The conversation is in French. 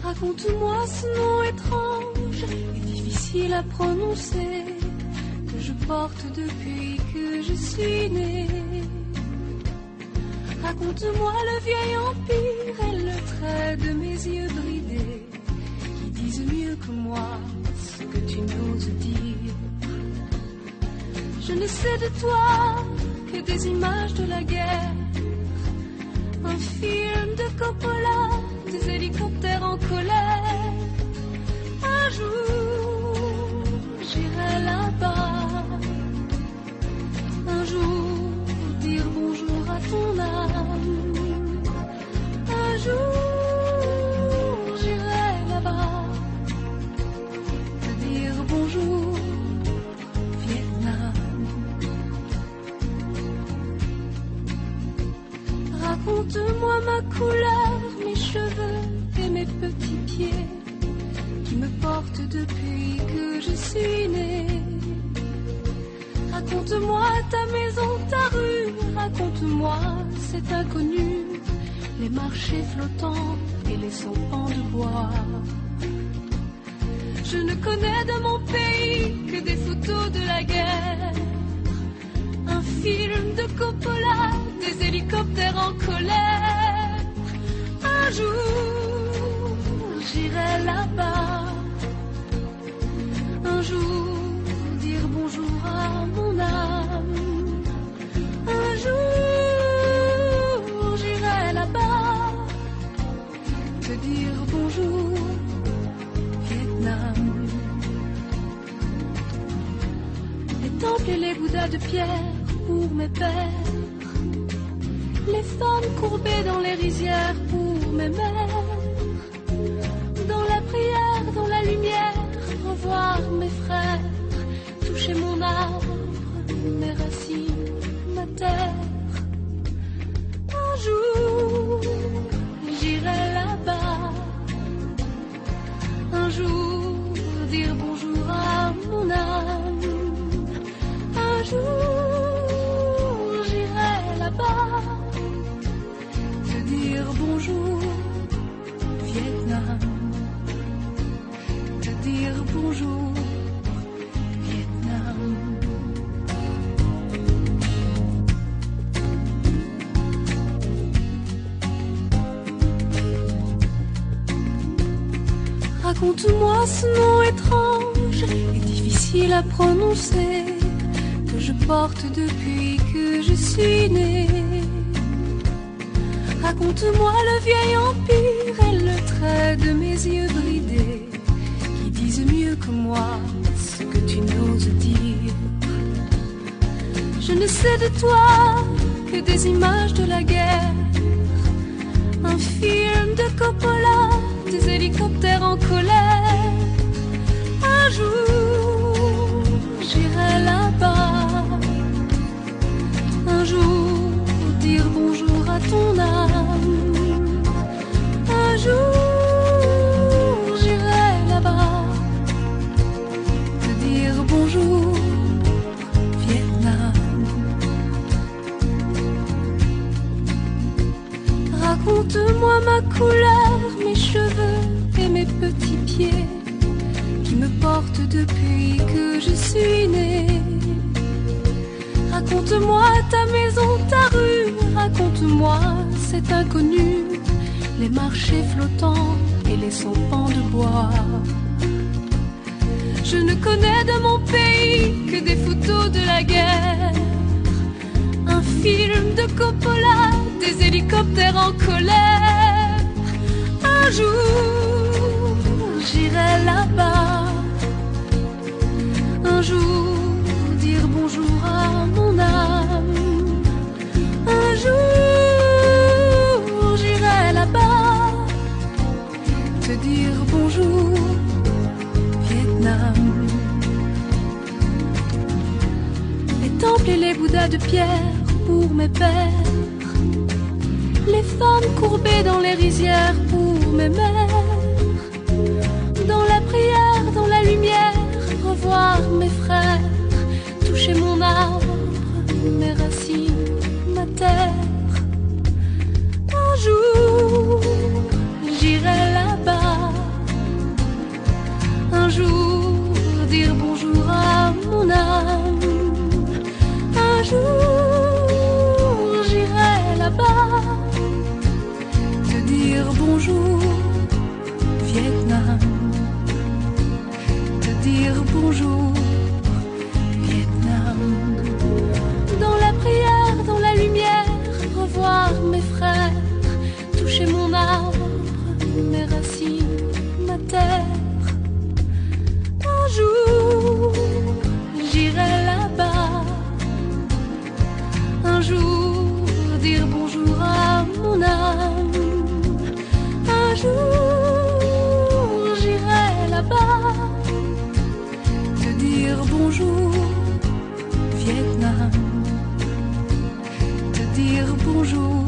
Raconte-moi ce nom étrange et difficile à prononcer que je porte depuis que je suis née. Raconte-moi le vieil empire et le trait de mes yeux bridés qui disent mieux que moi ce que tu n'oses dire. Je ne sais de toi que des images de la guerre, un film de Coppola, des hélicoptères en colère. Un jour, j'irai là-bas. Un jour, dire bonjour à ton âme. Un jour, j'irai là-bas. Te dire bonjour, Vietnam. Raconte-moi ma couleur, mes cheveux et mes petits pieds qui me portent depuis que je suis née. Raconte-moi ta maison, ta rue, raconte-moi cet inconnu, les marchés flottants et les sampans de bois. Je ne connais de mon pays que des photos de la guerre, un film de Coppola, des hélicoptères en colère. Un jour, j'irai là-bas. Un jour, dire bonjour à mon âme. Un jour, j'irai là-bas. Te dire bonjour, Vietnam. Les temples et les bouddhas de pierre pour mes pères, les femmes courbées dans les rizières pour mes mères. Dans la prière, dans la lumière, revoir mes frères, toucher mon arbre, mes racines, ma terre. Un jour, j'irai là-bas. Un jour, dire bonjour à mon âme. Un jour, j'irai là-bas. Te dire bonjour, Vietnam. Te dire bonjour, Vietnam. Raconte-moi ce nom étrange et difficile à prononcer que je porte depuis que je suis née. Raconte-moi le vieil empire et le trait de mes yeux bridés qui disent mieux que moi ce que tu n'oses dire. Je ne sais de toi que des images de la guerre, un film de Coppola, des hélicoptères en colère. Un jour, j'irai là-bas. Un jour, dire bonjour à ton âme. Un jour, j'irai là-bas. Te dire bonjour, Vietnam. Raconte-moi ma couleur, mes cheveux et mes petits pieds qui me portent depuis que je suis née. Raconte-moi ta maison, ta rue, raconte-moi cet inconnu, les marchés flottants et les sampans de bois. Je ne connais de mon pays que des photos de la guerre, un film de Coppola, des hélicoptères en colère. Un jour, j'irai là-bas. Un jour, dire bonjour à mon âme. Un jour, j'irai là-bas. Te dire bonjour, Vietnam. Les temples et les bouddhas de pierre pour mes pères, les femmes courbées dans les rizières pour mes mères. Dans la prière, dans la lumière, revoir mes frères, toucher mon arbre, mes racines, ma terre. Un jour, j'irai là-bas. bonjour, Vietnam. Te dire bonjour, Vietnam. Dans la prière, dans la lumière, revoir mes frères, toucher mon arbre, mes racines, ma terre. Un jour, j'irai là-bas. Un jour, dire bonjour à mon âme. Un jour, j'irai là-bas. Te dire bonjour, Vietnam. Te dire bonjour,